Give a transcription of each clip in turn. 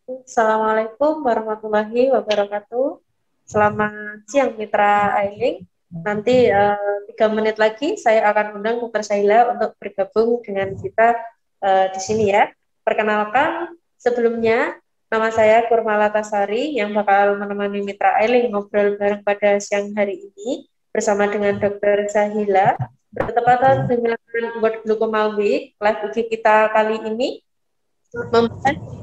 Assalamualaikum warahmatullahi wabarakatuh. Selamat siang Mitra Ailing. Nanti 3 menit lagi saya akan undang Dr. Syaila untuk bergabung dengan kita di sini ya. Perkenalkan sebelumnya nama saya Kurmala Tasari yang bakal menemani Mitra Ailing ngobrol bareng pada siang hari ini bersama dengan Dr. Syaila. Bertepatan dengan World Glaucoma Week, live IG kita kali ini membahas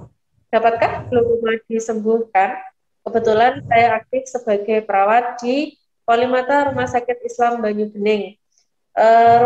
dapatkah glaukoma disembuhkan? Kebetulan saya aktif sebagai perawat di Polimata Rumah Sakit Islam Banyu Bening.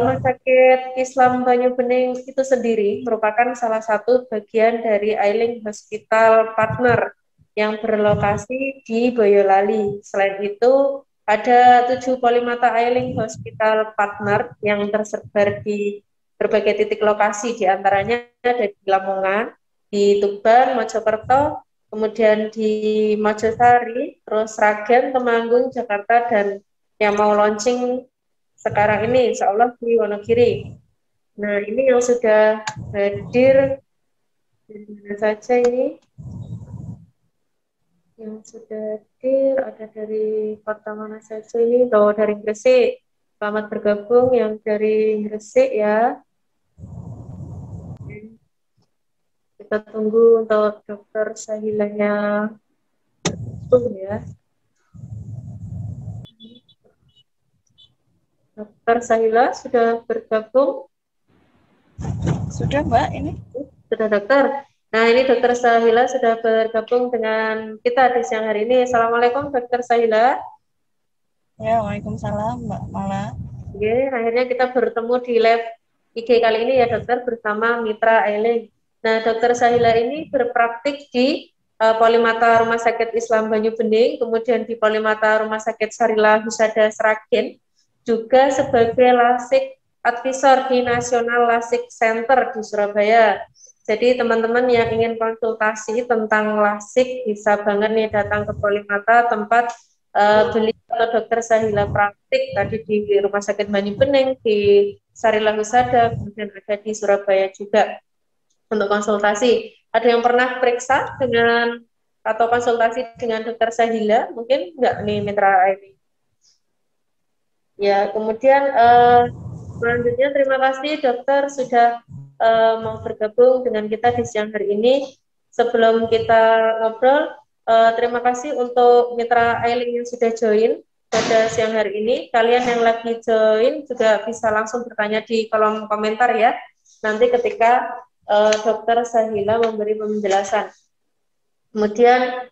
Rumah Sakit Islam Banyu Bening itu sendiri merupakan salah satu bagian dari Ailing Hospital Partner yang berlokasi di Boyolali. Selain itu, ada 7 Polimata Ailing Hospital Partner yang tersebar di berbagai titik lokasi, diantaranya ada di Lamongan, di Tuban, Mojokerto, kemudian di Mojosari, terus Sragen, Temanggung, Jakarta, dan yang mau launching sekarang ini, insya Allah di Wonogiri. Nah, ini yang sudah hadir, dari mana saja ini? Yang sudah hadir, ada dari kota mana saja ini? Tuh, dari Gresik. Selamat bergabung yang dari Gresik ya. Kita tunggu untuk dokter Sahilanya ya. Dokter Sahila sudah bergabung? Sudah Mbak ini? Sudah dokter. Nah ini dokter Sahila sudah bergabung dengan kita di siang hari ini. Assalamualaikum dokter Sahila. Ya, waalaikumsalam Mbak Mala. Oke, akhirnya kita bertemu di lab IG kali ini ya dokter bersama Mitra Ailing. Nah dokter Sahila ini berpraktik di Polimata Rumah Sakit Islam Banyu Bening, kemudian di Polimata Rumah Sakit Sarila Husada Sragen, juga sebagai lasik advisor di National Lasik Center di Surabaya. Jadi teman-teman yang ingin konsultasi tentang lasik bisa banget nih datang ke Polimata, tempat beliau atau dokter Sahila praktik tadi di Rumah Sakit Banyu Bening, di Sarila Husada, kemudian ada di Surabaya juga untuk konsultasi. Ada yang pernah periksa dengan atau konsultasi dengan dokter Sahila? Mungkin enggak nih Mitra ini. Ya, kemudian selanjutnya terima kasih dokter sudah mau bergabung dengan kita di siang hari ini. Sebelum kita ngobrol, terima kasih untuk Mitra Ailing yang sudah join pada siang hari ini. Kalian yang lagi join juga bisa langsung bertanya di kolom komentar ya. Nanti ketika dokter Sahila memberi penjelasan. Kemudian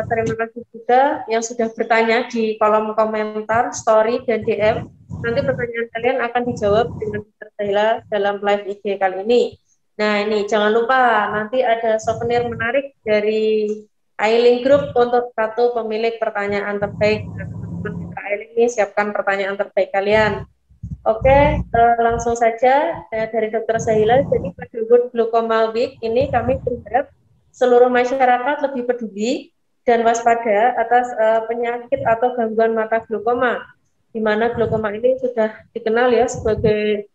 terima kasih juga yang sudah bertanya di kolom komentar, story, dan DM. Nanti pertanyaan kalian akan dijawab dengan Dr. Sahila dalam live IG kali ini. Nah ini jangan lupa nanti ada souvenir menarik dari Ailing Group untuk satu pemilik pertanyaan terbaik. Teman-teman Mitra Ailing ini siapkan pertanyaan terbaik kalian. Oke, langsung saja dari Dr. Sahila. Jadi pada World Glaucoma Week ini kami berharap seluruh masyarakat lebih peduli dan waspada atas penyakit atau gangguan mata glaukoma, di mana glaukoma ini sudah dikenal ya sebagai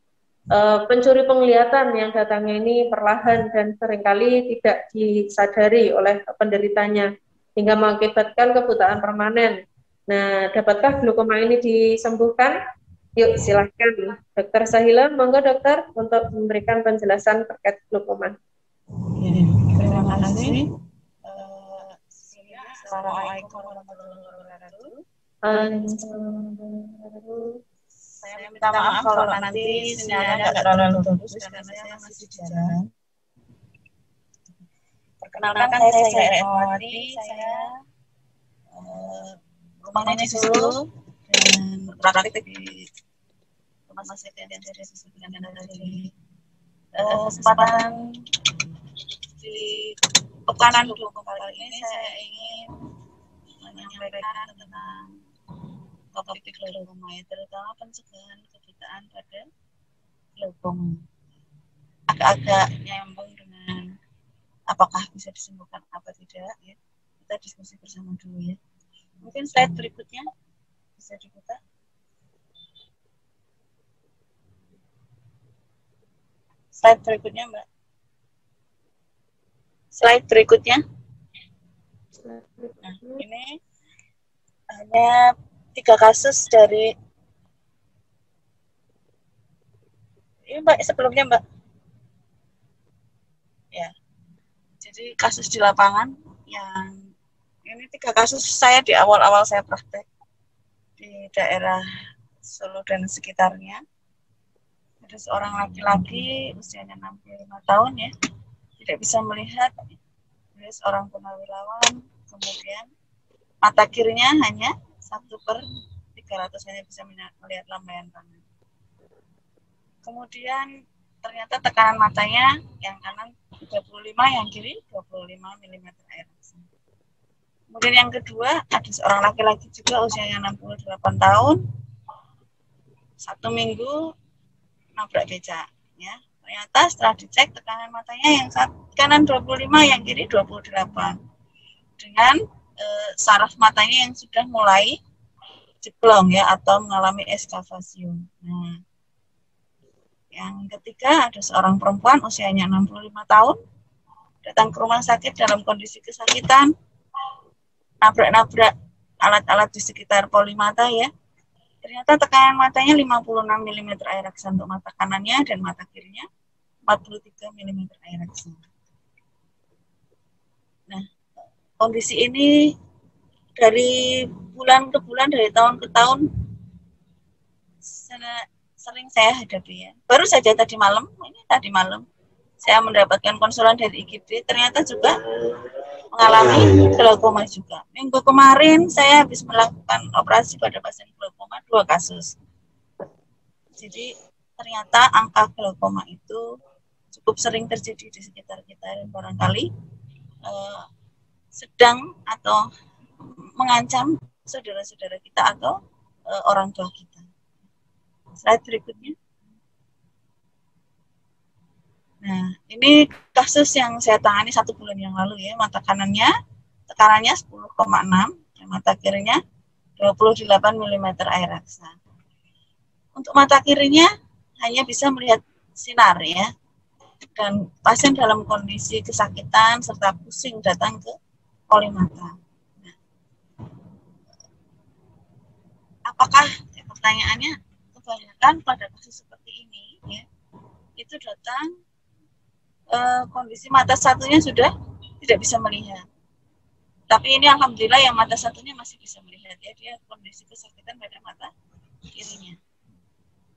pencuri penglihatan yang datangnya ini perlahan dan seringkali tidak disadari oleh penderitanya hingga mengakibatkan kebutaan permanen. Nah, dapatkah glaukoma ini disembuhkan? Yuk, silahkan. Dokter Sahila, monggo dokter untuk memberikan penjelasan terkait glaukoma. Terima kasih. Assalamualaikum warahmatullahi wabarakatuh. Saya minta maaf kalau nanti sinyalnya nggak terlalu bagus karena saya masih di jalan. Perkenalkan saya Ewati, saya rumahnya di Solo dan praktik di rumah sakit yang ada di kesempatan di pekan kali ini saya ingin menyampaikan tentang topik glaukoma, terutama pencegahan kebutaan pada glaukoma. Agak-agak nyambung dengan apakah bisa disembuhkan apa tidak ya. Kita diskusi bersama dulu ya. Mungkin slide berikutnya bisa dibuka. Slide berikutnya Mbak. Slide berikutnya. Nah, ini hanya 3 kasus dari ini Mbak sebelumnya Mbak. Ya, jadi kasus di lapangan yang ini 3 kasus saya di awal-awal saya praktek di daerah Solo dan sekitarnya. Ada seorang laki-laki usianya 65 tahun ya, tidak bisa melihat, dia seorang purnawirawan, kemudian mata kirinya hanya 1/300 hanya bisa melihat lambaian tangan. Kemudian ternyata tekanan matanya yang kanan 35, yang kiri 25 mm air aksa. Kemudian yang kedua, ada seorang laki-laki juga usianya 68 tahun, 1 minggu nabrak becak. Ya. Ternyata setelah dicek tekanan matanya yang kanan 25, yang kiri 28. Dengan saraf matanya yang sudah mulai jeblong ya, atau mengalami eskavasium. Nah, yang ketiga, ada seorang perempuan usianya 65 tahun, datang ke rumah sakit dalam kondisi kesakitan, nabrak-nabrak alat-alat di sekitar polimata ya. Ternyata tekanan matanya 56 mm air aksa untuk mata kanannya, dan mata kirinya 43 mm air aksa. Nah, kondisi ini dari bulan ke bulan, dari tahun ke tahun sering saya hadapi ya. Baru saja tadi malam saya mendapatkan konsulan dari IGD, ternyata juga mengalami glaukoma juga. Minggu kemarin saya habis melakukan operasi pada pasien glaukoma 2 kasus. Jadi ternyata angka glaukoma itu cukup sering terjadi di sekitar kita, dan barangkali sedang atau mengancam saudara-saudara kita atau orang tua kita. Slide berikutnya. Nah, ini kasus yang saya tangani 1 bulan yang lalu ya. Mata kanannya tekanannya 10,6, dan mata kirinya 28 mm air aksa. Untuk mata kirinya hanya bisa melihat sinar ya. Dan pasien dalam kondisi kesakitan serta pusing datang ke polimata. Nah, apakah pertanyaannya kebanyakan pada kasus seperti ini ya, itu datang kondisi mata satunya sudah tidak bisa melihat. Tapi ini alhamdulillah yang mata satunya masih bisa melihat ya, dia kondisi kesakitan pada mata kirinya.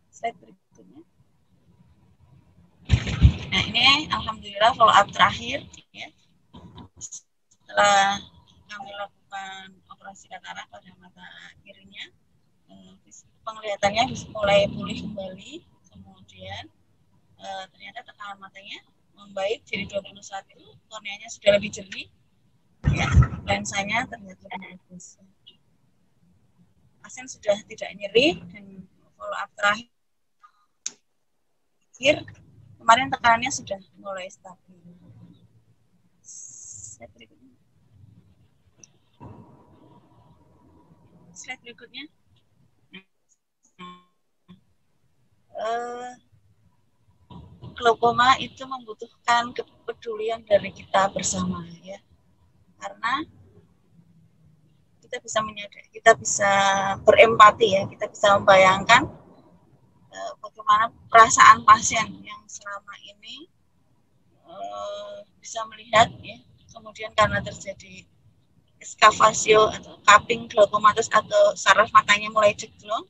Slide berikutnya. Nah, ini alhamdulillah follow up terakhir ya. Setelah kami lakukan operasi katarak pada mata kirinya, penglihatannya mulai pulih kembali, kemudian ternyata tekanan matanya membaik, jadi 21 korneanya sudah lebih jernih ya, lensanya ternyata bagus. Pasien sudah tidak nyeri, dan follow up terakhir kemarin tekanannya sudah mulai stabil. Slide berikutnya. Glaukoma itu membutuhkan kepedulian dari kita bersama ya, karena kita bisa berempati ya, kita bisa membayangkan bagaimana perasaan pasien yang selama ini bisa melihat ya, kemudian karena terjadi eskavasio atau cupping glaukomatis atau saraf matanya mulai jeglong,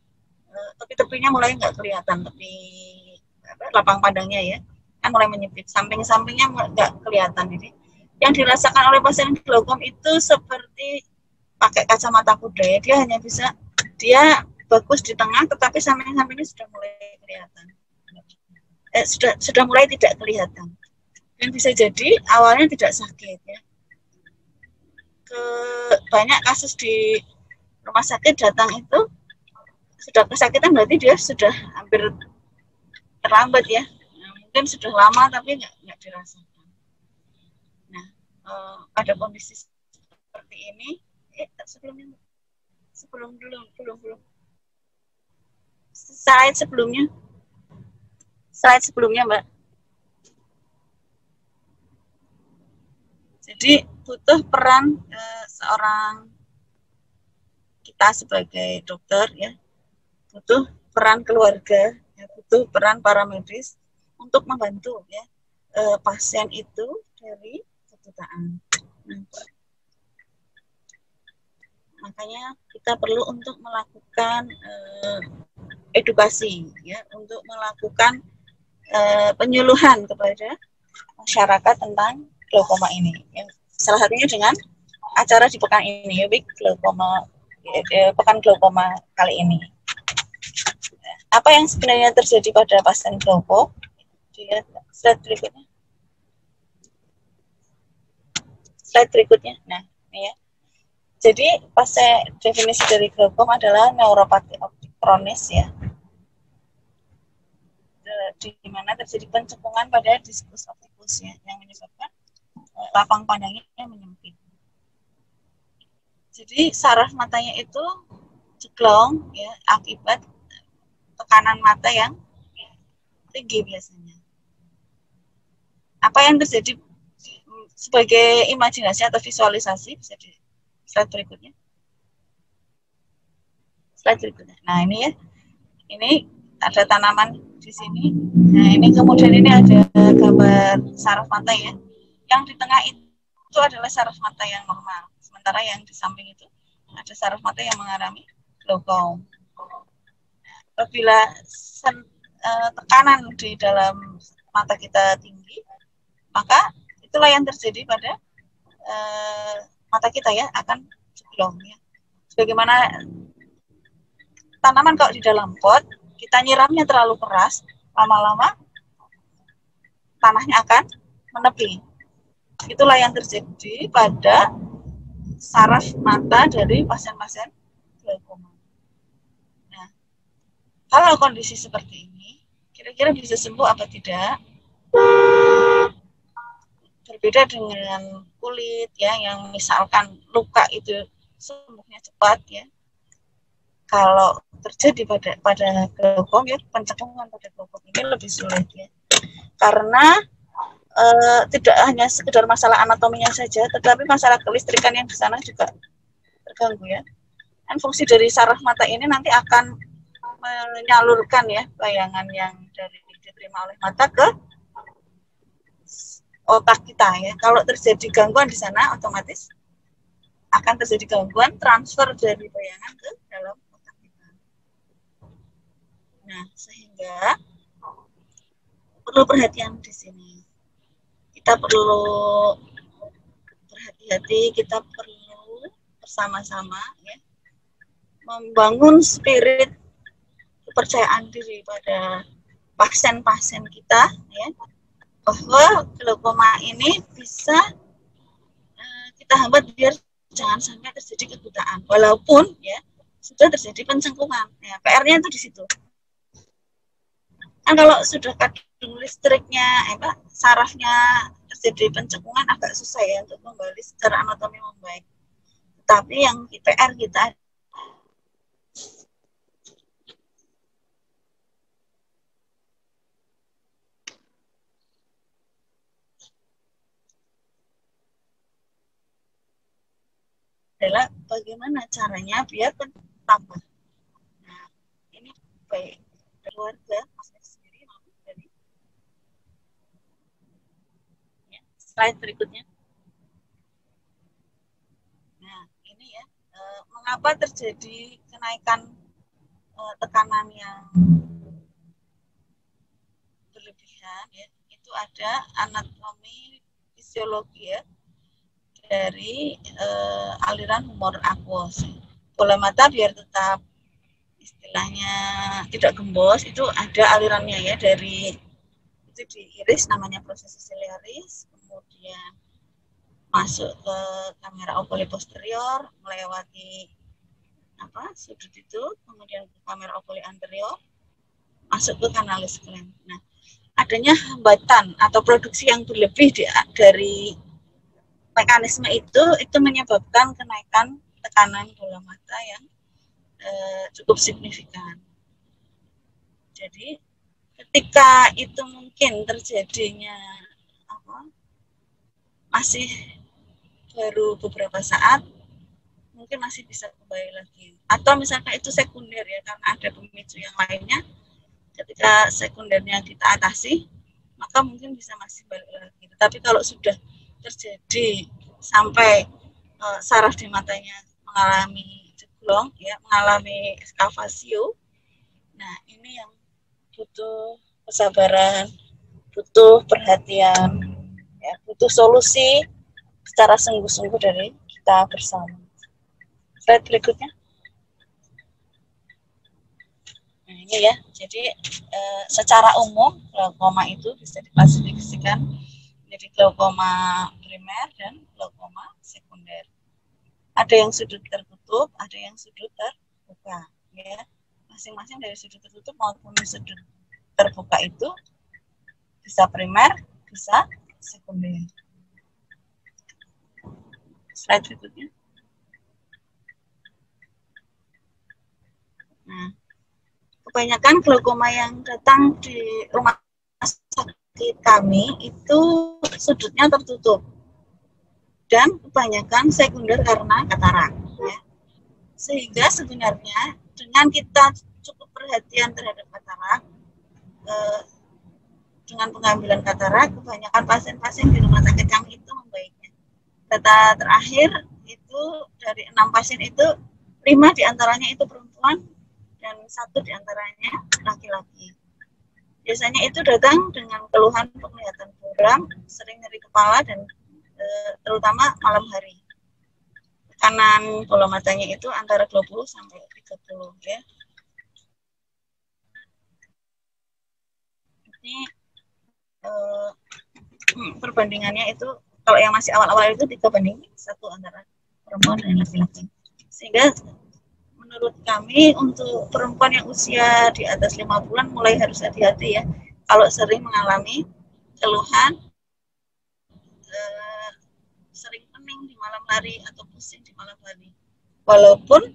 tepi-tepinya mulai nggak kelihatan, tepi lapang pandangnya ya, kan mulai menyempit, samping-sampingnya nggak kelihatan. Jadi yang dirasakan oleh pasien glaukom itu seperti pakai kacamata kuda ya, dia bagus di tengah, tetapi samping-sampingnya sudah mulai kelihatan, sudah mulai tidak kelihatan, dan bisa jadi awalnya tidak sakit ya. Banyak kasus di rumah sakit datang itu sudah kesakitan, berarti dia sudah hampir terlambat ya. Nah, mungkin sudah lama tapi nggak dirasakan. Nah, pada kondisi seperti ini, belum. Slide sebelumnya Mbak. Jadi butuh peran seorang kita sebagai dokter ya butuh peran keluarga, ya, butuh peran para medis untuk membantu ya pasien itu dari kebutaan. Nah, makanya kita perlu untuk melakukan edukasi ya, untuk melakukan penyuluhan kepada masyarakat tentang glaukoma ini. Ya. Salah satunya dengan acara di pekan ini, Week Glaukoma, pekan glaukoma kali ini. Apa yang sebenarnya terjadi pada pasien glaukoma? Slide berikutnya. Slide berikutnya. Nah, ini ya. Jadi definisi dari glaukoma adalah neuropati optik kronis ya, di mana terjadi pencekungan pada diskus optikus ya, yang menyebabkan lapang pandangnya menyempit. Jadi saraf matanya itu ceklong ya akibat tekanan mata yang tinggi biasanya. Apa yang terjadi sebagai imajinasi atau visualisasi bisa di slide berikutnya. Slide berikutnya. Nah ini ya, ini ada tanaman di sini. Nah ini kemudian ini ada gambar saraf mata ya. Yang di tengah itu adalah saraf mata yang normal. Sementara yang di samping itu ada saraf mata yang mengalami glaukoma. Apabila tekanan di dalam mata kita tinggi, maka itulah yang terjadi pada mata kita ya, akan ceklong ya. Sebagaimana tanaman kalau di dalam pot, kita nyiramnya terlalu keras, lama-lama tanahnya akan menepi. Itulah yang terjadi pada saraf mata dari pasien-pasien glaukoma. Nah, kalau kondisi seperti ini, kira-kira bisa sembuh apa tidak? Berbeda dengan kulit ya, yang misalkan luka itu sembuhnya cepat ya. Kalau terjadi pada glaukoma ya, pencekungan pada glaukoma ini lebih sulit ya. Karena tidak hanya sekedar masalah anatominya saja, tetapi masalah kelistrikan yang di sana juga terganggu ya. Dan fungsi dari saraf mata ini nanti akan menyalurkan ya bayangan yang diterima oleh mata ke otak kita ya. Kalau terjadi gangguan di sana, otomatis akan terjadi gangguan transfer dari bayangan ke dalam otak kita. Nah, sehingga perlu perhatian di sini. Kita perlu berhati-hati, kita perlu bersama-sama ya, membangun spirit kepercayaan diri pada pasien-pasien kita ya, bahwa glaukoma ini bisa kita hambat biar jangan sampai terjadi kebutaan, walaupun ya sudah terjadi pencekungan. Ya, PR-nya itu di situ. Kan kalau sudah kadung listriknya, sarafnya terjadi pencekungan agak susah ya untuk kembali secara anatomi membaik. Tapi yang PR kita adalah bagaimana caranya biar tambah. Nah, ini baik keluarga, maksudnya sendiri maupun dari ya, slide berikutnya. Nah, ini ya, mengapa terjadi kenaikan tekanan yang berlebihan ya, itu ada anatomi fisiologi ya, dari aliran humor aquos. Bola mata biar tetap istilahnya tidak gembos, itu ada alirannya ya, dari itu di iris namanya proses ciliaris, kemudian masuk ke kamera oculi posterior, melewati sudut itu, kemudian ke kamera oculi anterior, masuk ke kanalis gland. Nah, adanya hambatan atau produksi yang berlebih dari mekanisme itu menyebabkan kenaikan tekanan bola mata yang cukup signifikan. Jadi ketika itu mungkin terjadinya masih baru beberapa saat, mungkin masih bisa kembali lagi. Atau misalkan itu sekunder ya, karena ada pemicu yang lainnya, ketika sekundernya kita atasi, maka mungkin bisa masih balik lagi. Tapi kalau sudah terjadi sampai saraf di matanya mengalami jeblong, ya, mengalami eskavasio, nah ini yang butuh kesabaran, butuh perhatian, ya, butuh solusi secara sungguh-sungguh dari kita bersama. Slide berikutnya. Nah, ini ya, jadi secara umum glaukoma itu bisa diklasifikasikan menjadi glaukoma primer dan glaukoma sekunder. Ada yang sudut tertutup, ada yang sudut terbuka, ya. Masing-masing dari sudut tertutup maupun sudut terbuka itu bisa primer, bisa sekunder. Slide berikutnya. Nah, kebanyakan glaukoma yang datang di rumah sakit kami itu sudutnya tertutup dan kebanyakan sekunder karena katarak, ya. Sehingga sebenarnya dengan kita cukup perhatian terhadap katarak, dengan pengambilan katarak, kebanyakan pasien-pasien di rumah sakit kami itu membaiknya. Data terakhir itu dari 6 pasien itu 5 diantaranya itu perempuan dan 1 diantaranya laki-laki. Biasanya itu datang dengan keluhan penglihatan buram, sering nyeri kepala dan terutama malam hari. Tekanan bola matanya itu antara 20 sampai 30, ya. Ini perbandingannya itu kalau yang masih awal-awal itu 3:1 antara perempuan dan laki-laki. Sehingga menurut kami untuk perempuan yang usia di atas 5 bulan mulai harus hati-hati ya. Kalau sering mengalami keluhan sering pening di malam hari atau pusing di malam hari. Walaupun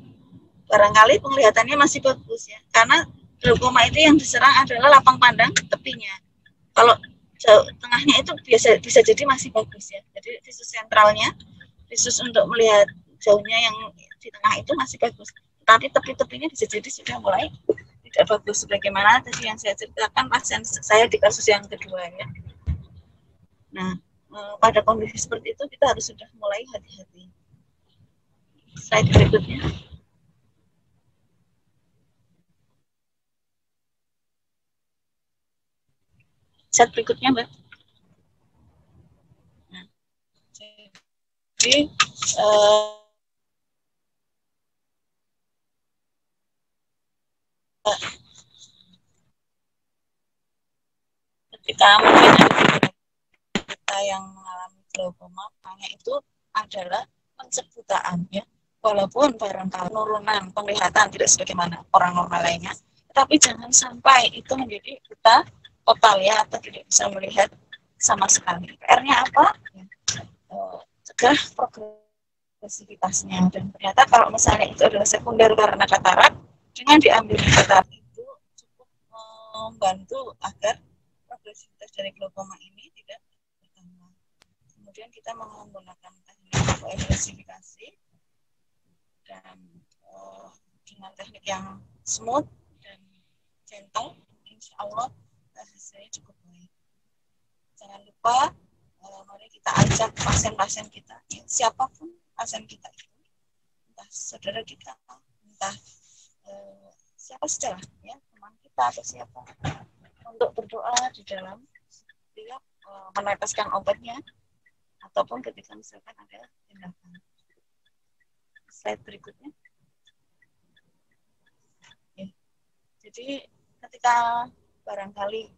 barangkali penglihatannya masih bagus ya. Karena glaukoma itu yang diserang adalah lapang pandang tepinya. Kalau jauh tengahnya itu bisa jadi masih bagus ya. Jadi visus sentralnya, visus untuk melihat jauhnya yang di tengah itu masih bagus. Tapi tepi-tepinya bisa jadi sudah mulai tidak bagus. Sebagaimana tadi yang saya ceritakan pasien saya di kasus yang kedua ya. Nah, pada kondisi seperti itu kita harus sudah mulai hati-hati. Slide berikutnya. Slide berikutnya, Mbak. Nah, jadi ketika mungkin kita yang mengalami glaukoma, hanya itu adalah pencebutaan ya. Walaupun barangkali penurunan penglihatan tidak sebagaimana orang normal lainnya, tapi jangan sampai itu menjadi buta total ya, atau tidak bisa melihat sama sekali. PR-nya apa? Ya, cegah progresivitasnya. Dan ternyata kalau misalnya itu adalah sekunder karena katarak, dengan diambil katarak itu cukup membantu agar progresivitas dari glaukoma ini tidak bertambah. Kemudian kita menggunakan teknik progresifikasi dan dengan teknik yang smooth dan gentle, insya Allah hasilnya cukup baik. Jangan lupa, mari kita ajak pasien-pasien kita, ya, siapapun pasien kita itu, entah saudara kita, entah siapa saja, ya, teman kita atau siapa, untuk berdoa di dalam setiap meneteskan obatnya, ataupun ketika misalkan ada tindakan. Slide berikutnya. Ya. Jadi ketika barangkali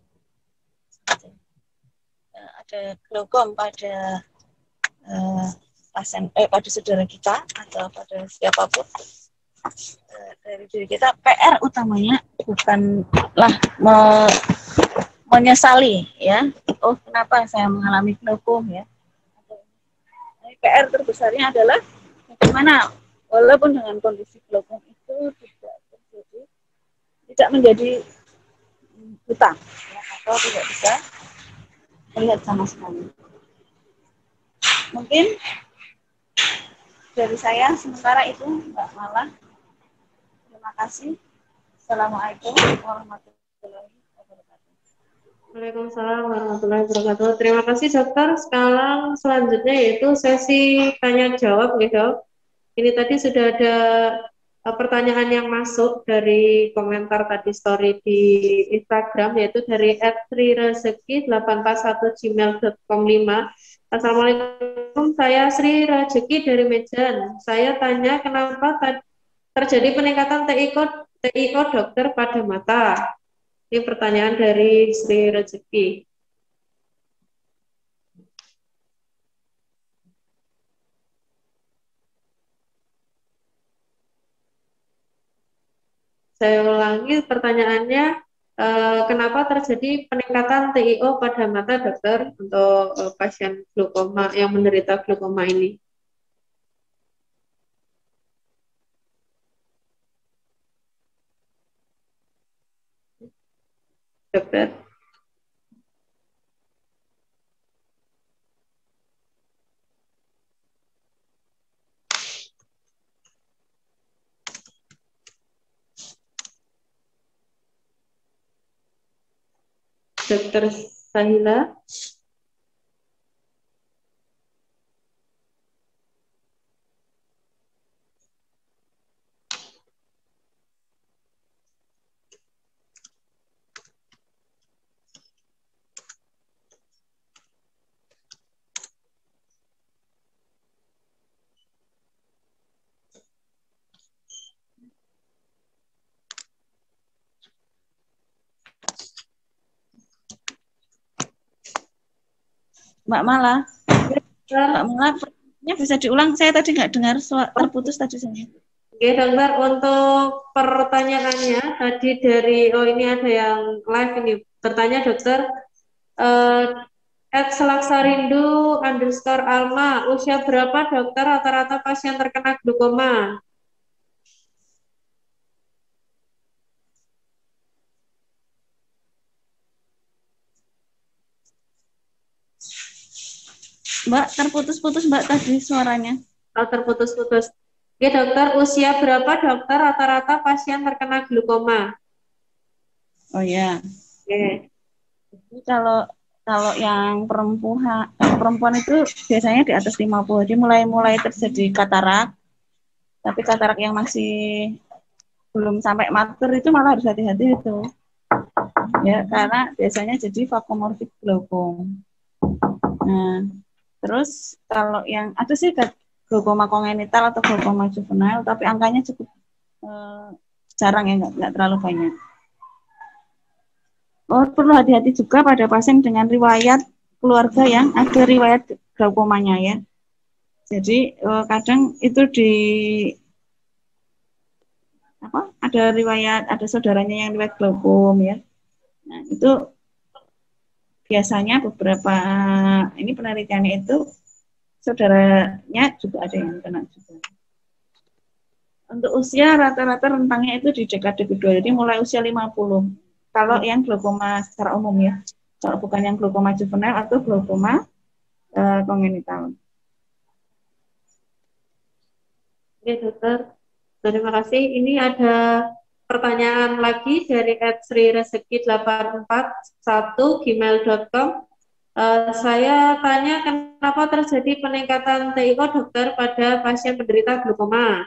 ada glaukom pada pasien, pada saudara kita atau pada siapapun dari diri kita, PR utamanya bukanlah menyesali ya, oh kenapa saya mengalami glaukom ya. PR terbesarnya adalah bagaimana walaupun dengan kondisi glaukom itu tidak menjadi buta ya, atau tidak bisa melihat sama sekali. Mungkin dari saya sementara itu, Mbak Mala. Terima kasih. Assalamualaikum warahmatullahi wabarakatuh. Waalaikumsalam warahmatullahi wabarakatuh. Terima kasih dokter. Sekarang selanjutnya yaitu sesi tanya jawab, gitu. Ini tadi sudah ada pertanyaan yang masuk dari komentar tadi story di Instagram, yaitu dari @srirezeki841gmail.com 5. Assalamualaikum, saya Sri Rezeki dari Medan. Saya tanya kenapa terjadi peningkatan TIO dokter pada mata. Ini pertanyaan dari Sri Rezeki. Saya ulangi pertanyaannya, kenapa terjadi peningkatan TIO pada mata dokter untuk pasien glaukoma yang menderita glaukoma ini? Dokter. Dokter Sahila. Mbak Mala, pertanyaannya bisa diulang. Saya tadi nggak dengar, terputus tadi saya. Oke, dokter, untuk pertanyaannya tadi dari, ini ada yang live ini, bertanya dokter, @selaksarindu_alma, usia berapa dokter rata-rata pasien terkena glaukoma? Mbak, terputus-putus Mbak tadi suaranya. Oh, terputus-putus. Oke, dokter, usia berapa dokter rata-rata pasien terkena glaukoma? Oh ya. Oke. Jadi kalau yang perempuan itu biasanya di atas 50. Jadi mulai terjadi katarak. Tapi katarak yang masih belum sampai matur itu malah harus hati-hati itu. Ya, karena biasanya jadi vakomorfik glaukom. Nah, terus kalau yang ada sih glaukoma kongenital atau glaukoma juvenile, tapi angkanya cukup jarang ya, nggak terlalu banyak. Oh, perlu hati-hati juga pada pasien dengan riwayat keluarga yang ada riwayat glaukomanya ya. Jadi kadang itu ada riwayat, ada saudaranya yang riwayat glaukom ya. Nah, itu biasanya beberapa ini penelitiannya itu saudaranya juga ada yang kena juga. Untuk usia rata-rata rentangnya itu di dekade kedua, jadi mulai usia 50. Kalau yang glaukoma secara umum ya, kalau bukan yang glaukoma juvenile atau glaukoma kongenital. Oke, dokter. Terima kasih. Ini ada pertanyaan lagi dari @srirezeki841gmail.com. Saya tanya kenapa terjadi peningkatan TIO dokter pada pasien penderita glaukoma?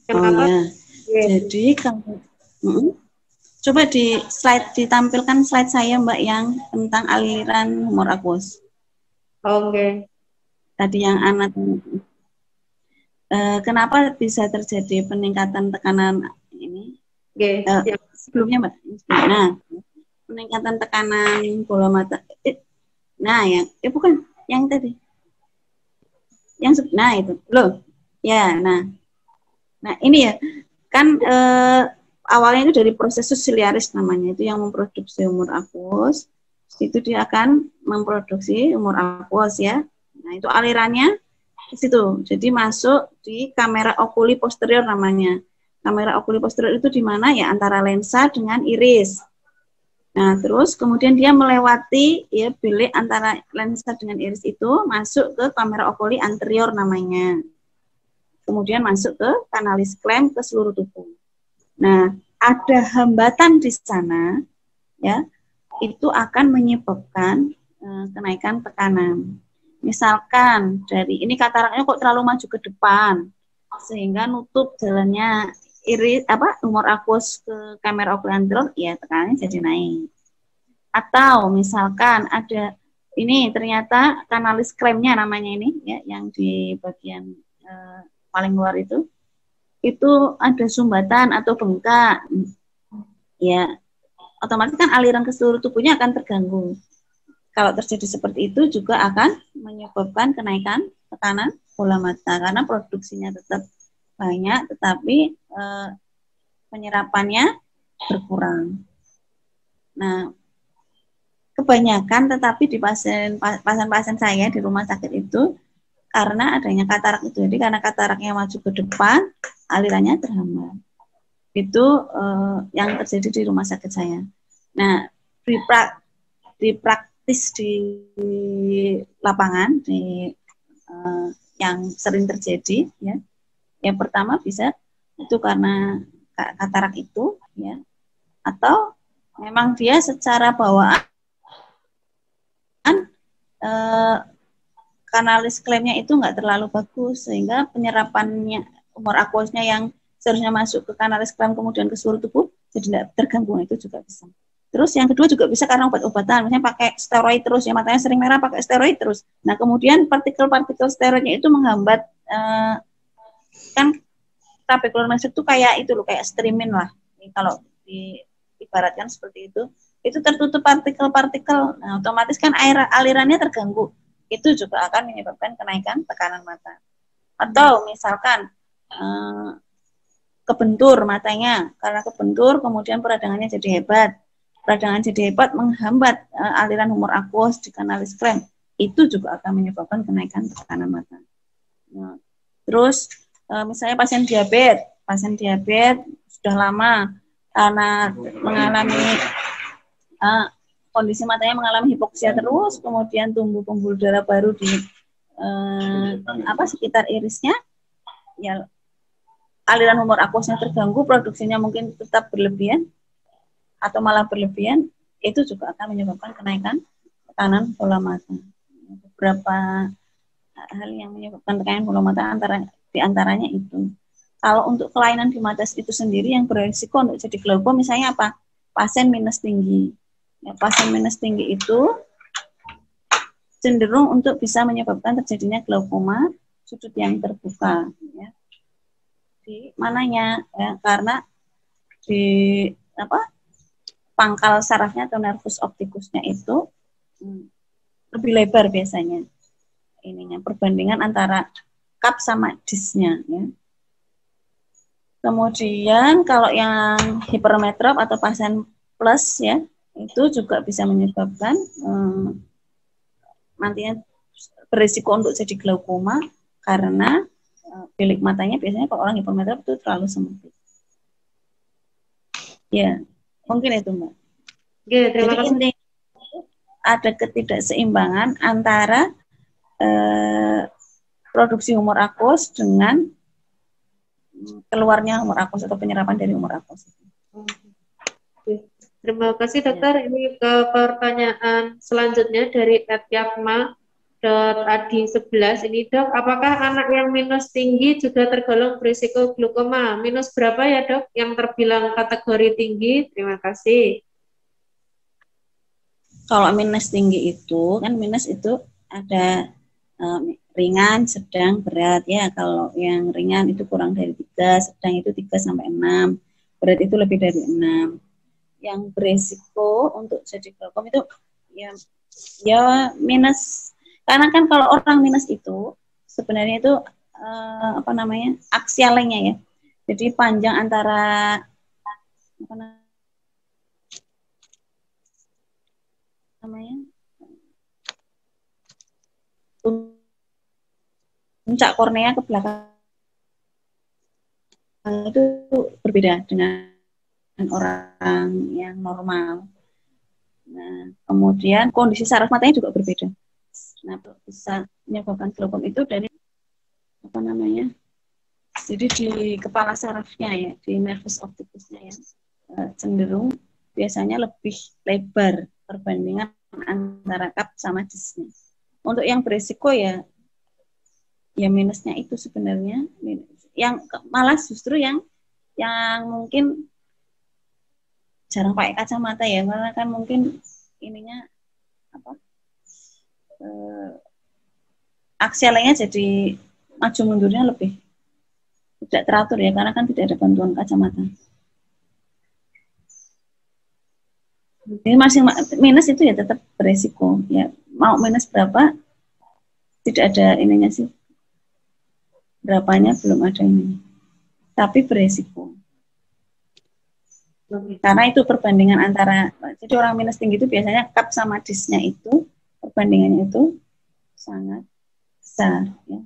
Kenapa? Oh ya. Jadi kalau coba ditampilkan slide saya Mbak yang tentang aliran humor aqueous. Oke. Tadi yang anatomi. Kenapa bisa terjadi peningkatan tekanan ini? Oke. Sebelumnya Mbak. Nah, peningkatan tekanan bola mata. Nah, bukan yang tadi. Nah itu loh. Ya, nah ini ya kan awalnya itu dari proses ciliaris namanya, itu yang memproduksi humor aqueous. Itu dia akan memproduksi humor aqueous ya. Nah itu alirannya di situ. Jadi masuk di kamera okuli posterior namanya. Kamera okuli posterior itu di mana ya, antara lensa dengan iris. Nah, terus kemudian dia melewati ya bilik antara lensa dengan iris itu masuk ke kamera okuli anterior namanya. Kemudian masuk ke kanalis klem ke seluruh tubuh. Nah, ada hambatan di sana ya, itu akan menyebabkan kenaikan tekanan. Misalkan dari ini kataraknya kok terlalu maju ke depan sehingga nutup jalannya iris umur aqueous ke kamera okuli anterior, ya tekanannya jadi naik. Atau misalkan ada ini ternyata kanalis kremnya namanya ini ya, yang di bagian paling luar itu ada sumbatan atau bengkak, ya otomatis kan aliran ke seluruh tubuhnya akan terganggu. Kalau terjadi seperti itu juga akan menyebabkan kenaikan tekanan bola mata karena produksinya tetap banyak tetapi penyerapannya berkurang. Nah, kebanyakan tetapi di pasien-pasien saya di rumah sakit itu karena adanya katarak itu. Jadi karena kataraknya maju ke depan, alirannya terhambat. Itu yang terjadi di rumah sakit saya. Nah, di praktis di lapangan yang sering terjadi ya. Yang pertama bisa itu karena katarak itu ya, atau memang dia secara bawaan kanalis klemnya itu nggak terlalu bagus sehingga penyerapannya umur aqueousnya yang seharusnya masuk ke kanalis klem kemudian ke seluruh tubuh jadi tidak terganggu, itu juga bisa. Terus yang kedua juga bisa karena obat-obatan, misalnya pakai steroid terus ya, matanya sering merah pakai steroid terus. Nah kemudian partikel-partikel steroidnya itu menghambat kan trabecular message itu kayak itu loh, kayak streamin lah. Ini kalau diibaratkan seperti itu tertutup partikel-partikel, nah otomatis kan alirannya terganggu. Itu juga akan menyebabkan kenaikan tekanan mata. Atau misalkan kebentur matanya, karena kebentur kemudian peradangannya jadi hebat. Peradangan jadi hebat menghambat aliran humor aqueous di kanalis klem. Itu juga akan menyebabkan kenaikan tekanan mata. Nah, terus misalnya pasien diabetes sudah lama karena mengalami kondisi matanya mengalami hipoksia terus, kemudian tumbuh pembuluh darah baru di sekitar irisnya, ya aliran humor aqueousnya terganggu, produksinya mungkin tetap berlebihan atau malah berlebihan, itu juga akan menyebabkan kenaikan tekanan bola mata. Beberapa hal yang menyebabkan tekanan bola mata diantaranya itu. Kalau untuk kelainan di mata itu sendiri yang berisiko untuk jadi glaukom, misalnya apa? Pasien minus tinggi. Ya, pasien minus tinggi itu cenderung untuk bisa menyebabkan terjadinya glaukoma sudut yang terbuka. Ya. Di mananya? Ya, karena di pangkal sarafnya atau nervus opticusnya itu lebih lebar biasanya. Ininya perbandingan antara cup sama disc-nya. Ya. Kemudian kalau yang hipermetrop atau pasien plus ya, itu juga bisa menyebabkan nantinya berisiko untuk jadi glaukoma karena bilik matanya biasanya kalau orang hipermetrop itu terlalu sempit. Ya, mungkin itu Mbak. Oke, terima kasih. Jadi ada ketidakseimbangan antara produksi humor aqueous dengan keluarnya humor aqueous atau penyerapan dari humor aqueous. Terima kasih dokter. Ini ke pertanyaan selanjutnya dari @yakma.adi11. Ini dok, apakah anak yang minus tinggi juga tergolong berisiko glaukoma? Minus berapa ya dok yang terbilang kategori tinggi? Terima kasih. Kalau minus tinggi itu kan minus itu ada ringan, sedang, berat ya. Kalau yang ringan itu kurang dari 3, sedang itu 3 sampai 6, berat itu lebih dari 6. Yang beresiko untuk jadi glaukom itu ya minus, karena kan kalau orang minus itu sebenarnya itu aksialnya ya. Jadi panjang antara puncak kornea ke belakang itu berbeda dengan orang yang normal. Nah, kemudian kondisi saraf matanya juga berbeda. Nah, bisa menyebabkan glaukom itu dari apa namanya? Jadi di kepala sarafnya ya, di nervus opticusnya ya, cenderung biasanya lebih lebar perbandingan antara kap sama disnya. Untuk yang beresiko ya minusnya itu sebenarnya, yang malah justru yang mungkin jarang pakai kacamata ya, karena kan mungkin ininya apa akselnya jadi maju mundurnya lebih tidak teratur ya, karena kan tidak ada bantuan kacamata. Jadi masih minus itu ya tetap beresiko ya, mau minus berapa tidak ada ininya sih, berapanya belum ada ini, tapi beresiko. Karena itu perbandingan antara, jadi orang minus tinggi itu biasanya kap sama disnya itu perbandingannya itu sangat besar ya.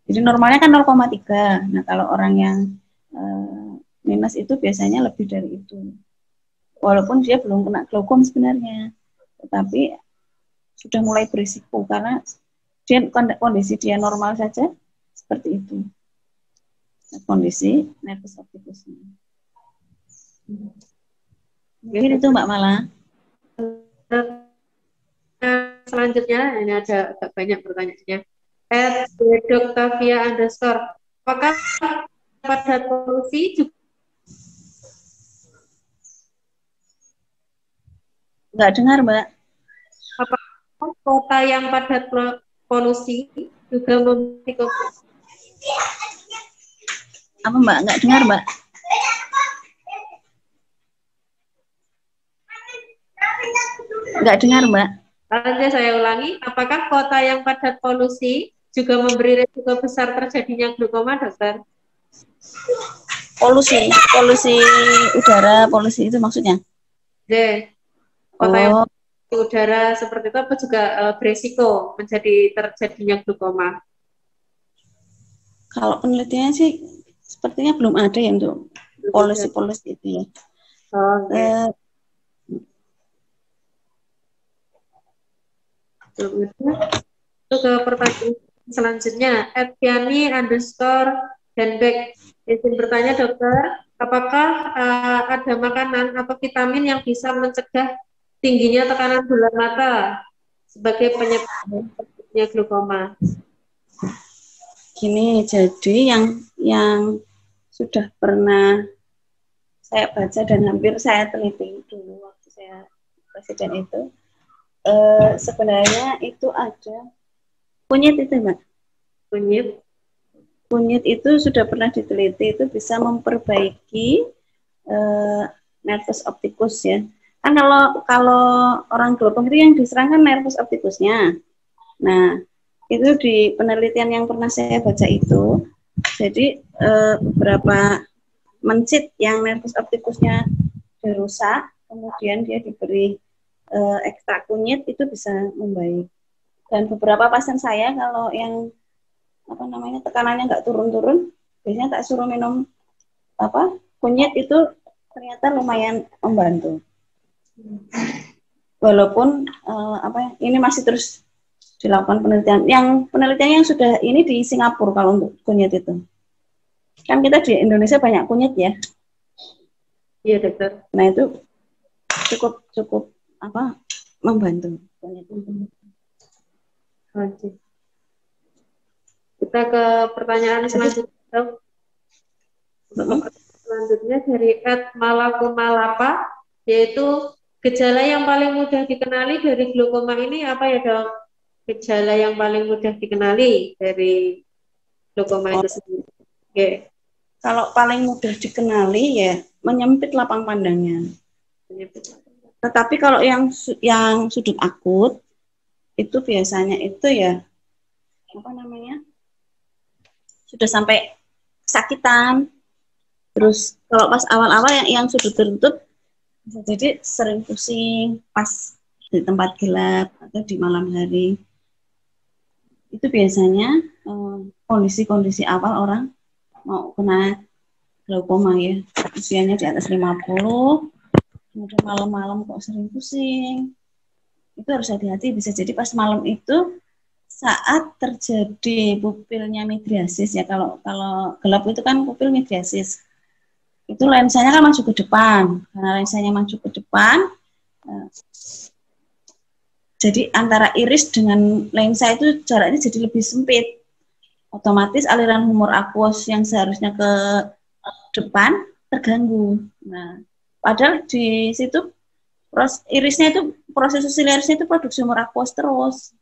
Jadi normalnya kan 0,3. Nah, kalau orang yang minus itu biasanya lebih dari itu. Walaupun dia belum kena glaukom sebenarnya, tetapi sudah mulai berisiko karena kondisi dia normal saja seperti itu. Nah, kondisi nervus opticusnya. Mungkin itu Mbak Mala. Selanjutnya ini ada agak banyak pertanyaannya. @Doktavia_, apakah padat polusi juga? Nggak dengar Mbak. Apakah kota yang padat polusi juga memiliki apa Mbak? Nggak dengar Mbak. Nggak dengar Mbak. Nanti saya ulangi, apakah kota yang padat polusi juga memberi risiko besar terjadinya glaukoma, dokter? Polusi udara, polusi itu maksudnya? Kota yang udara seperti itu apa juga berisiko menjadi terjadinya glaukoma? Kalau penelitiannya sih sepertinya belum ada ya untuk polusi itu ya. Untuk ke pertanyaan selanjutnya, @piani_danback izin bertanya dokter, apakah ada makanan atau vitamin yang bisa mencegah tingginya tekanan bola mata sebagai penyebabnya glaukoma? Gini, jadi yang sudah pernah saya baca dan hampir saya teliti dulu waktu saya presiden itu, sebenarnya itu ada kunyit itu Mbak. Kunyit itu sudah pernah diteliti, itu bisa memperbaiki nervus opticus ya. Kan kalau orang glaukom itu yang diserang kan nervus opticusnya. Nah, itu di penelitian yang pernah saya baca itu, jadi beberapa mencit yang nervus opticusnya dirusak, kemudian dia diberi ekstrak kunyit, itu bisa membaik. Dan beberapa pasien saya kalau yang tekanannya nggak turun-turun, biasanya tak suruh minum kunyit, itu ternyata lumayan membantu. Walaupun ini masih terus dilakukan penelitian. Yang penelitian yang sudah ini di Singapura kalau untuk kunyit itu. Kan kita di Indonesia banyak kunyit ya. Iya dokter. Nah itu cukup membantu. Oke. Kita ke pertanyaan selanjutnya. Selanjutnya dari @malakumalapa, yaitu gejala yang paling mudah dikenali dari glaukoma ini apa ya dok? Gejala yang paling mudah dikenali dari glaukoma itu sendiri. Oke. Kalau paling mudah dikenali ya menyempit lapang pandangnya. Tetapi kalau yang sudut akut itu biasanya itu ya sudah sampai kesakitan. Terus kalau pas awal-awal yang sudut tertutup jadi sering pusing pas di tempat gelap atau di malam hari. Itu biasanya kondisi-kondisi awal orang mau kena glaukoma ya. Usianya di atas 50, kemudian malam-malam kok sering pusing, itu harus hati-hati. Bisa jadi pas malam itu saat terjadi pupilnya midriasis ya, kalau gelap itu kan pupil midriasis. Itu lensanya kan maju ke depan. Karena lensanya maju ke depan, jadi antara iris dengan lensa itu jaraknya jadi lebih sempit. Otomatis aliran humor aquos yang seharusnya ke depan terganggu. Nah, padahal di situ irisnya itu, proses siliarisnya itu produksi humor aquos terus.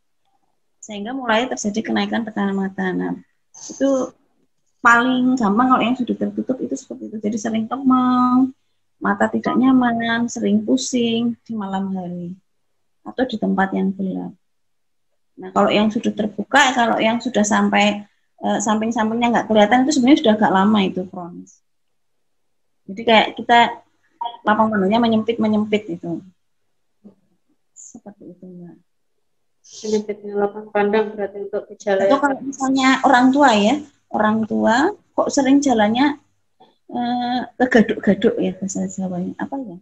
Sehingga mulai terjadi kenaikan tekanan mata. Nah, itu paling gampang kalau yang sudah tertutup itu seperti itu. Jadi sering kemeng, mata tidak nyaman, sering pusing di malam hari atau di tempat yang gelap. Nah, kalau yang sudah terbuka, kalau yang sudah sampai samping-sampingnya nggak kelihatan, itu sebenarnya sudah agak lama itu kronis. Jadi kayak kita lapang pandangnya menyempit itu. Seperti itu, Mbak. Menyempitnya lapang pandang berarti untuk gejala. Atau kalau misalnya orang tua kok sering jalannya kegaduk-gaduk ya bahasa Jawanya, apa ya?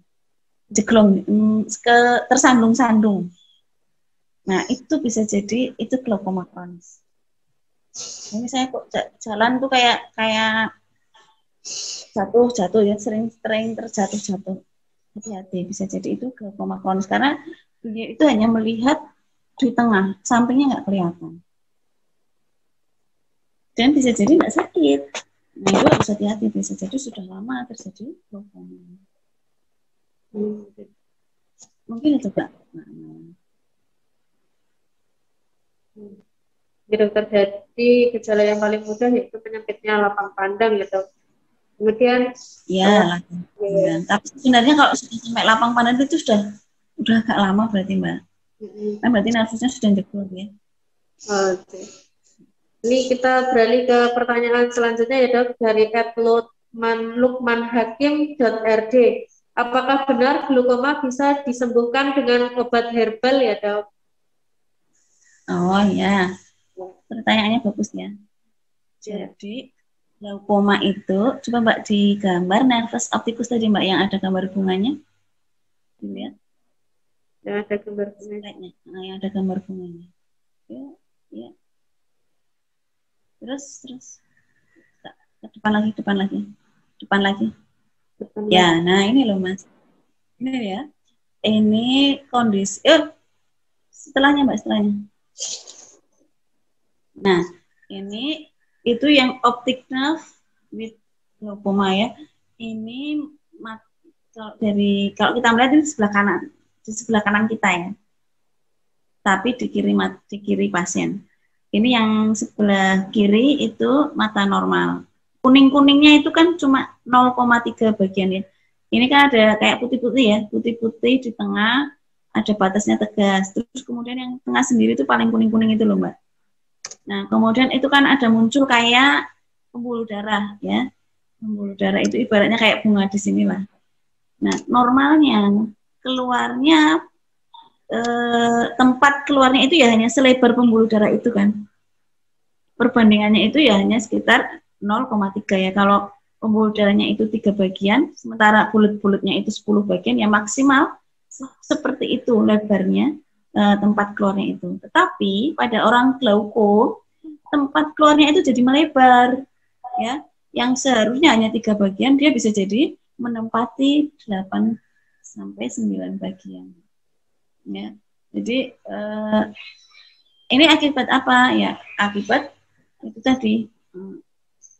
Jeglong, tersandung-sandung. Nah, itu bisa jadi itu glaukoma kronis. Ini saya kok jalan tuh kayak jatuh ya, sering terjatuh. Hati-hati, bisa jadi itu glaukoma kronis karena dia itu hanya melihat di tengah, sampingnya nggak kelihatan. Dan bisa jadi nggak sakit. Nah, itu harus hati-hati, bisa jadi sudah lama terjadi glaukoma. Mungkin itu, Kak. Gitu terjadi gejala yang paling mudah yaitu penyempitnya lapang pandang gitu. Kemudian ya, tapi sebenarnya kalau sudah sampai lapang pandang itu sudah agak lama berarti, Mbak. Kan berarti nafasnya sudah jebol ya. Oke. Ini kita beralih ke pertanyaan selanjutnya ya, Dok, dari @lukmanhakim.rd. Apakah benar glaukoma bisa disembuhkan dengan obat herbal ya, Dok? Oh ya, pertanyaannya bagus ya. Jadi glaukoma itu, coba Mbak digambar nervus opticus tadi Mbak yang ada gambar bunganya. Dilihat. Yang ada gambar bunganya. Nah, yang ada gambar bunganya. Ya. Terus. Depan lagi. Ya, nah ini loh Mas. Ini ya. Ini kondisi. Setelahnya Mbak, setelahnya. Nah, ini itu yang optic nerve with glaukoma ya. Ini kalau kita melihat di sebelah kanan kita ya. Tapi di kiri pasien. Ini yang sebelah kiri itu mata normal. Kuning-kuningnya itu kan cuma 0,3 bagian ya. Ini kan ada kayak putih-putih ya, putih-putih di tengah, ada batasnya tegas. Terus kemudian yang tengah sendiri itu paling kuning-kuning itu loh Mbak. Nah, kemudian itu kan ada muncul kayak pembuluh darah ya. Pembuluh darah itu ibaratnya kayak bunga di sinilah. Nah, normalnya keluarnya tempat keluarnya itu ya hanya selebar pembuluh darah itu kan. Perbandingannya itu ya hanya sekitar 0,3 ya. Kalau pembuluh darahnya itu 3 bagian, sementara bulat-bulatnya itu 10 bagian, ya maksimal seperti itu lebarnya tempat keluarnya itu. Tetapi pada orang glaukom, tempat keluarnya itu jadi melebar ya. Yang seharusnya hanya 3 bagian, dia bisa jadi menempati 8 sampai 9 bagian. Ya, jadi ini akibat apa ya? Akibat itu tadi,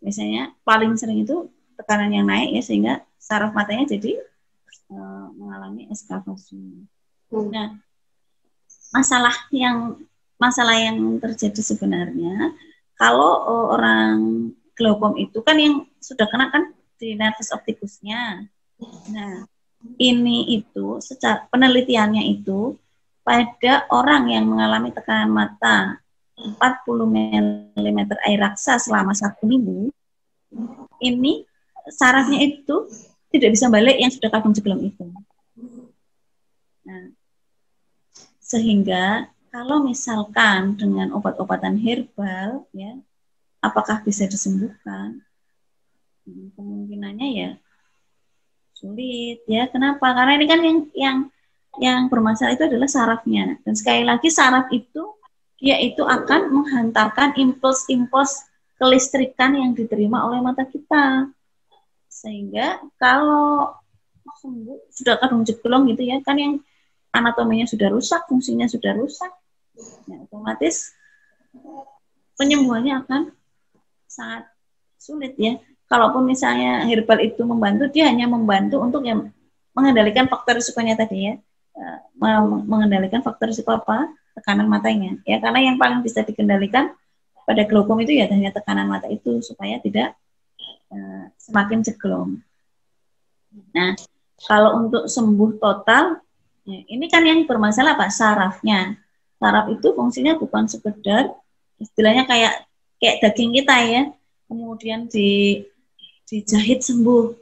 biasanya paling sering itu tekanan yang naik ya, sehingga saraf matanya jadi mengalami eskavasi. Nah, masalah yang terjadi sebenarnya kalau orang glaukom itu kan yang sudah kena kan di nervus opticusnya. Nah, ini itu secara penelitiannya itu pada orang yang mengalami tekanan mata 40 mm air raksa selama 1 minggu, ini sarafnya itu tidak bisa balik yang sudah kadung jeblong itu. Nah, sehingga kalau misalkan dengan obat-obatan herbal ya, apakah bisa disembuhkan? Kemungkinannya ya sulit ya. Kenapa? Karena ini kan yang bermasalah itu adalah sarafnya. Dan sekali lagi saraf itu dia itu akan menghantarkan impuls-impuls kelistrikan yang diterima oleh mata kita. Sehingga kalau sudah kadung jeglong gitu ya, kan yang anatominya sudah rusak, fungsinya sudah rusak, ya otomatis penyembuhannya akan sangat sulit ya. Kalaupun misalnya herbal itu membantu, dia hanya membantu untuk yang mengendalikan faktor risikonya tadi ya, mengendalikan faktor risiko apa? Tekanan matanya. Ya, karena yang paling bisa dikendalikan pada glaukom itu ya hanya tekanan mata itu supaya tidak semakin jeglong. Nah, kalau untuk sembuh total, ya, ini kan yang bermasalah apa? Sarafnya. Saraf itu fungsinya bukan sekedar istilahnya kayak daging kita ya, kemudian dijahit sembuh.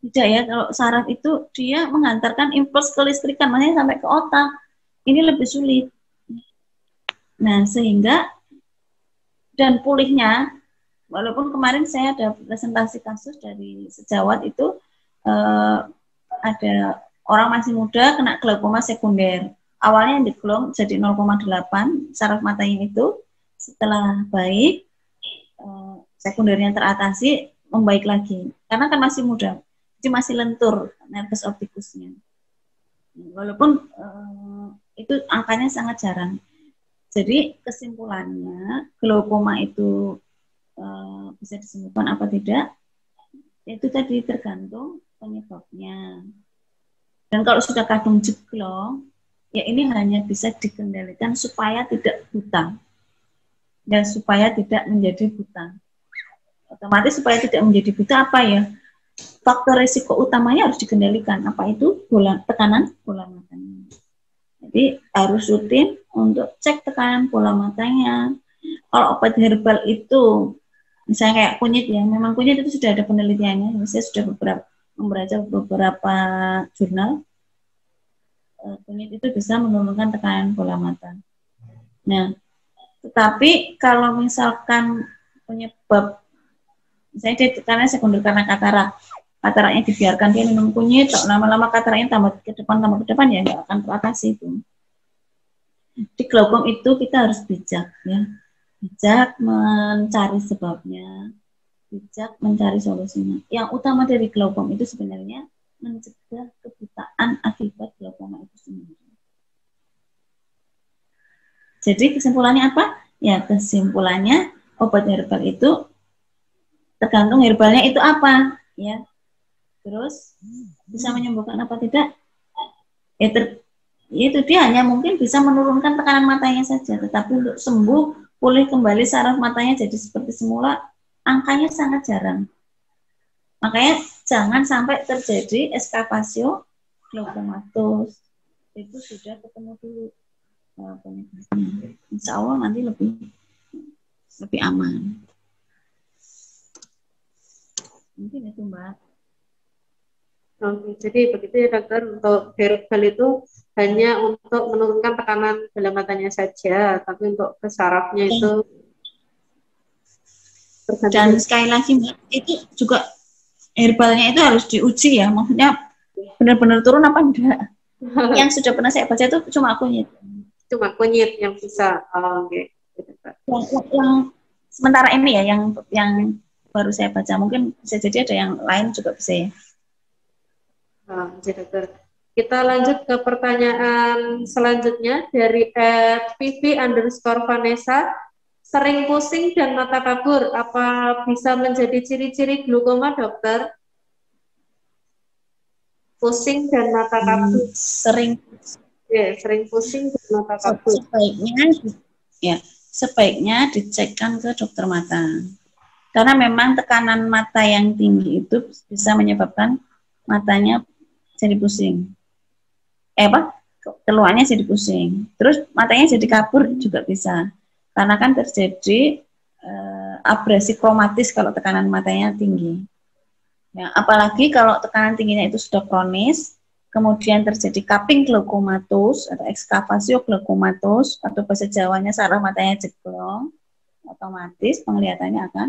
Tidak ya, kalau saraf itu dia menghantarkan impuls kelistrikan, makanya sampai ke otak. Ini lebih sulit. Nah, sehingga dan pulihnya, walaupun kemarin saya ada presentasi kasus dari sejawat itu ada orang masih muda kena glaukoma sekunder. Awalnya yang diglom jadi 0,8 saraf matanya itu, setelah baik sekundernya teratasi, membaik lagi. Karena kan masih muda, jadi masih lentur nervus opticusnya. Walaupun itu angkanya sangat jarang. Jadi kesimpulannya glaukoma itu bisa disembuhkan apa tidak, itu tadi tergantung penyebabnya. Dan kalau sudah kadung jeglong, ya ini hanya bisa dikendalikan supaya tidak buta dan supaya tidak menjadi buta. Otomatis supaya tidak menjadi buta apa ya? Faktor risiko utamanya harus dikendalikan. Apa itu? Tekanan bola matanya. Jadi harus rutin untuk cek tekanan bola matanya. Kalau obat herbal itu, misalnya kayak kunyit ya, memang kunyit itu sudah ada penelitiannya. Saya sudah membaca beberapa jurnal. Kunyit itu bisa menurunkan tekanan bola mata. Nah, tetapi kalau misalkan penyebab, misalnya dia tekanan sekunder karena kataraknya dibiarkan dia minum kunyit, lama-lama kataraknya tambah ke depan ya nggak akan teratasi itu. Di glaukom itu kita harus bijak ya, bijak mencari sebabnya, bijak mencari solusinya. Yang utama dari glaukom itu sebenarnya mencegah kebutaan akibat glaukoma itu sendiri. Jadi kesimpulannya apa? Ya kesimpulannya obat herbal itu tergantung herbalnya itu apa, ya. Terus bisa menyembuhkan apa tidak? Ya itu dia hanya mungkin bisa menurunkan tekanan matanya saja, tetapi untuk sembuh, pulih kembali saraf matanya jadi seperti semula, angkanya sangat jarang. Makanya jangan sampai terjadi eskapasio glaukomatus. Itu sudah ketemu dulu penyebabnya. Insya Allah nanti lebih aman. Mungkin itu Mbak. Oke, jadi begitu ya dokter, untuk herbal itu hanya untuk menurunkan tekanan bola matanya saja, tapi untuk ke sarafnya itu dan sekali lagi Mbak, itu juga herbalnya itu harus diuji ya, maksudnya benar-benar turun apa enggak. Yang sudah pernah saya baca itu cuma kunyit. Cuma kunyit yang bisa. Oh, oke. Yang sementara ini ya, yang baru saya baca, mungkin bisa jadi ada yang lain juga bisa ya. Dokter. Kita lanjut ke pertanyaan selanjutnya dari @pv_vanessa. Sering pusing dan mata kabur, apa bisa menjadi ciri-ciri glaukoma, dokter? Pusing dan mata kabur. Sering pusing dan mata kabur. Sebaiknya dicekkan ke dokter mata. Karena memang tekanan mata yang tinggi itu bisa menyebabkan matanya jadi pusing. Keluarnya jadi pusing. Terus matanya jadi kabur juga bisa. Karena kan terjadi abrasi kromatis kalau tekanan matanya tinggi. Ya, apalagi kalau tekanan tingginya itu sudah kronis, kemudian terjadi cupping glaukomatus atau ekskavasio glaukomatus, atau bahasa Jawanya saraf matanya jeglong, otomatis penglihatannya akan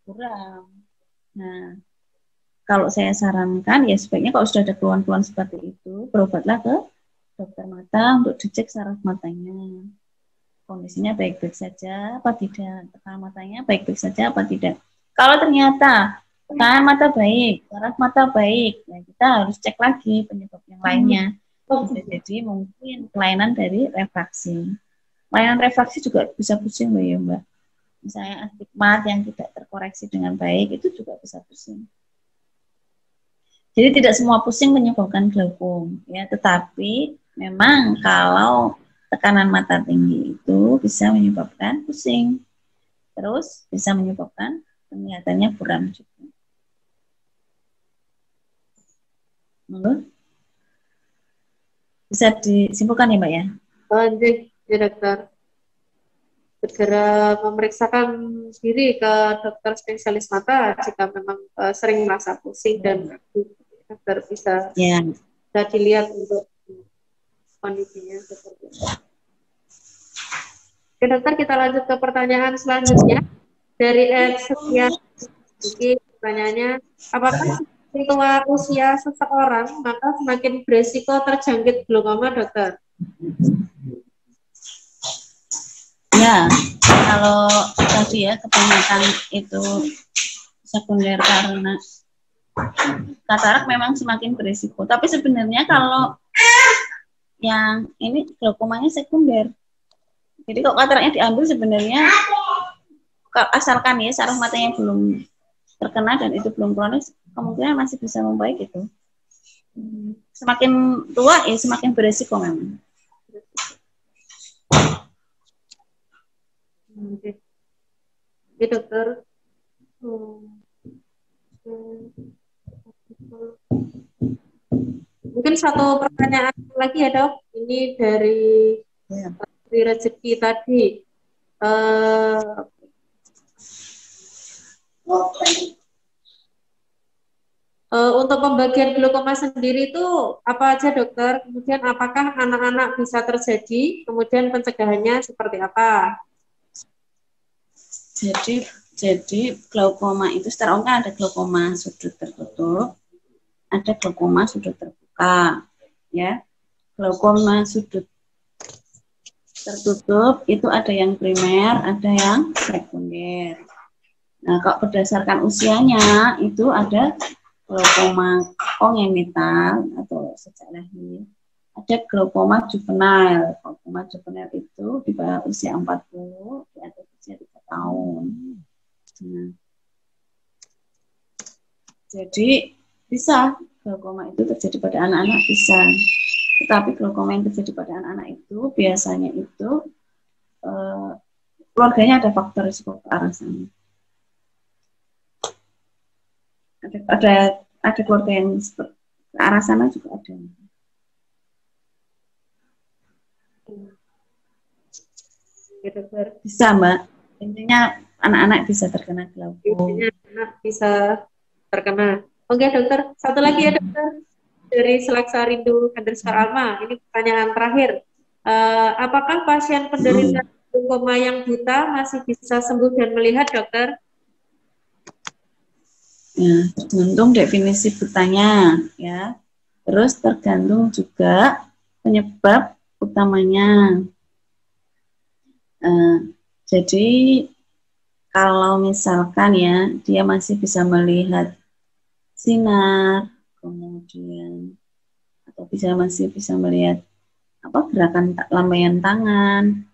kurang. Nah, kalau saya sarankan ya sebaiknya kalau sudah ada keluhan-keluhan seperti itu, berobatlah ke dokter mata untuk dicek saraf matanya. Kondisinya baik-baik saja apa tidak, tekanan matanya baik-baik saja apa tidak. Kalau ternyata tekanan mata baik, saraf mata baik, ya kita harus cek lagi penyebab yang lainnya. Bisa jadi mungkin kelainan dari refraksi. Kelainan refraksi juga bisa pusing loh ya Mbak. Misalnya astigmat yang tidak terkoreksi dengan baik itu juga bisa pusing. Jadi tidak semua pusing menyebabkan glaukom, ya. Tetapi memang kalau tekanan mata tinggi itu bisa menyebabkan pusing, terus bisa menyebabkan penglihatannya buram juga. Bisa disimpulkan ya Mbak ya? Lanjut, ya dokter. Segera memeriksakan diri ke dokter spesialis mata jika memang sering merasa pusing dan agar bisa dilihat untuk kondisinya seperti itu. Oke dokter, kita lanjut ke pertanyaan selanjutnya dari Setia. Pertanyaannya, apakah semakin tua usia seseorang maka semakin beresiko terjangkit glaukoma dokter? Ya, kalau tadi ya kebanyakan itu sekunder karena katarak memang semakin berisiko. Tapi sebenarnya kalau yang ini glaukomanya sekunder. Jadi kalau kataraknya diambil sebenarnya asalkan ya saraf matanya belum terkena dan itu belum kronis, kemungkinan masih bisa membaik itu. Semakin tua ya semakin berisiko memang. Oke. Oke dokter. Mungkin satu pertanyaan lagi ya dok. Ini dari rezeki tadi. Untuk pembagian glaukoma sendiri itu apa aja dokter? Kemudian apakah anak-anak bisa terjadi? Kemudian pencegahannya seperti apa? Jadi glaukoma itu secara umum kan ada glaukoma sudut tertutup, ada glaukoma sudut terbuka, ya. Glaukoma sudut tertutup itu ada yang primer, ada yang sekunder. Nah, kalau berdasarkan usianya itu ada glaukoma kongenital atau sejak lahir. Ada glaukoma juvenile. Glaukoma juvenile itu di bawah usia 40, di atas usia 3 tahun. Nah, jadi bisa glaukoma itu terjadi pada anak-anak bisa. Tetapi glaukoma yang terjadi pada anak-anak itu biasanya itu keluarganya ada faktor risiko ke arah sana. Ada keluarga yang ke arah sana juga ada. Bisa Mbak. Intinya anak-anak bisa terkena glaukom. Intinya anak bisa terkena. Oke dokter, satu lagi ya dokter dari Selaksarindo Alma. Ini pertanyaan terakhir. Apakah pasien penderita glaukoma yang buta masih bisa sembuh dan melihat dokter? Ya, tergantung definisi butanya, ya. Terus tergantung juga penyebab utamanya. Jadi kalau misalkan ya dia masih bisa melihat sinar, kemudian atau masih bisa melihat gerakan lambaian tangan,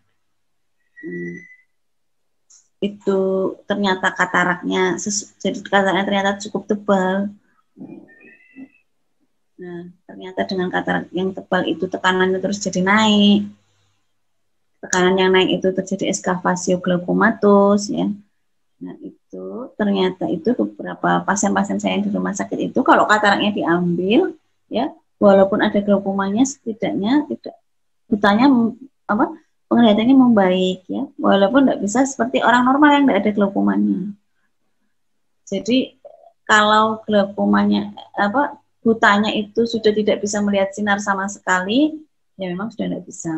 itu ternyata kataraknya jadi kataraknya ternyata cukup tebal. Nah, ternyata dengan katarak yang tebal itu tekanannya terus jadi naik. Tekanan yang naik itu terjadi eskavasio glaukomatus ya. Nah, itu ternyata itu beberapa pasien-pasien saya yang di rumah sakit itu kalau kataraknya diambil ya, walaupun ada glaukomanya setidaknya tidak butanya penglihatannya membaik ya, walaupun tidak bisa seperti orang normal yang tidak ada glaukomanya. Jadi kalau glaukomanya butanya itu sudah tidak bisa melihat sinar sama sekali, ya memang sudah tidak bisa.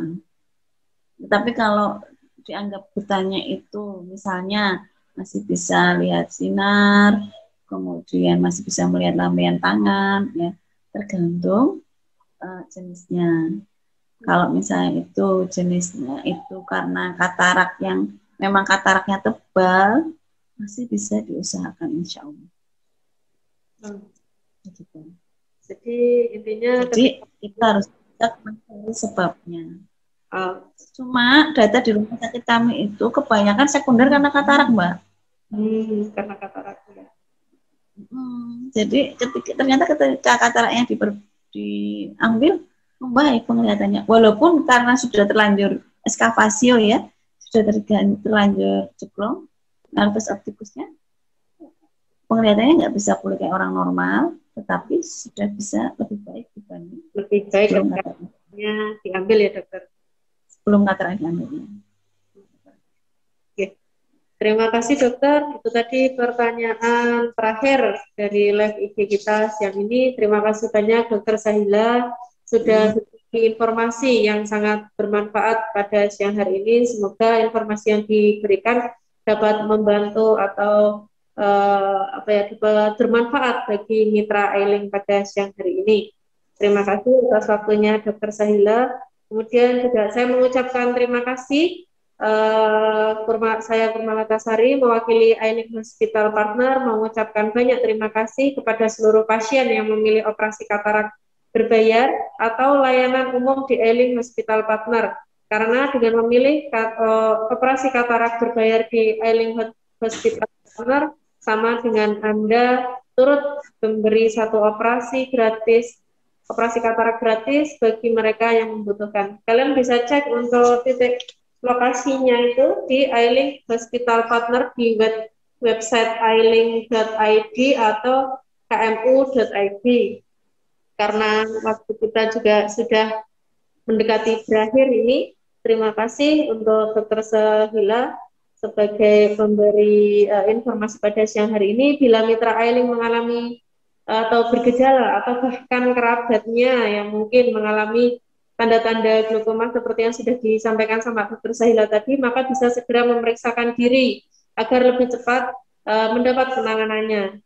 Tetapi kalau dianggap butanya itu misalnya masih bisa lihat sinar, kemudian masih bisa melihat lambaian tangan, ya tergantung jenisnya. Kalau misalnya itu jenisnya itu karena katarak yang memang kataraknya tebal, masih bisa diusahakan insya Allah. Gitu. Jadi intinya Kita harus mencari sebabnya. Cuma data di rumah sakit kami itu kebanyakan sekunder karena katarak, Mbak. Karena katarak ya. Jadi ternyata ketika kataraknya diambil membaik penglihatannya, walaupun karena sudah terlanjur eskavasio ya, sudah terlanjur ceklong nervus opticusnya, penglihatannya nggak bisa pulih kayak orang normal, tetapi sudah bisa lebih baik dibanding sebelum kataraknya diambil ya dokter. Sebelum katarak diambil. Terima kasih dokter, itu tadi pertanyaan terakhir dari live IG kita siang ini. Terima kasih banyak dokter Sahila sudah berbagi informasi yang sangat bermanfaat pada siang hari ini. Semoga informasi yang diberikan dapat membantu atau bermanfaat bagi mitra Ailing pada siang hari ini. Terima kasih atas waktunya dokter Sahila. Kemudian juga saya mengucapkan terima kasih. Saya Kurma Latasari mewakili Ailing Hospital Partner mengucapkan banyak terima kasih kepada seluruh pasien yang memilih operasi katarak berbayar atau layanan umum di Ailing Hospital Partner, karena dengan memilih operasi katarak berbayar di Ailing Hospital Partner sama dengan Anda turut memberi satu operasi katarak gratis bagi mereka yang membutuhkan. Kalian bisa cek untuk titik lokasinya itu di Ailing Hospital Partner di website ailing.id atau kmu.id. Karena waktu kita juga sudah mendekati berakhir ini, terima kasih untuk Dr. Sahila sebagai pemberi informasi pada siang hari ini. Bila mitra Ailing mengalami atau bergejala atau bahkan kerabatnya yang mungkin mengalami tanda-tanda glaukoma seperti yang sudah disampaikan sama Dr. Sahila tadi, maka bisa segera memeriksakan diri agar lebih cepat mendapat penanganannya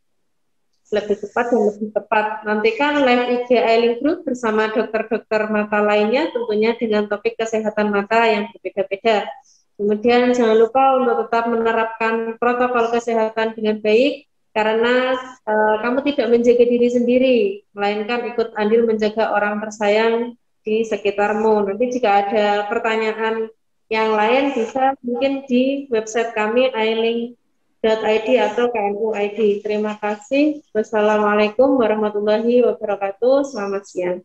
lebih cepat dan lebih tepat. Nantikan live IG Ailing Group bersama dokter-dokter mata lainnya, tentunya dengan topik kesehatan mata yang berbeda-beda. Kemudian jangan lupa untuk tetap menerapkan protokol kesehatan dengan baik, karena kamu tidak menjaga diri sendiri, melainkan ikut andil menjaga orang tersayang di sekitarmu. Nanti jika ada pertanyaan yang lain bisa mungkin di website kami ailing.id atau KMU.id. Terima kasih. Wassalamualaikum warahmatullahi wabarakatuh. Selamat siang.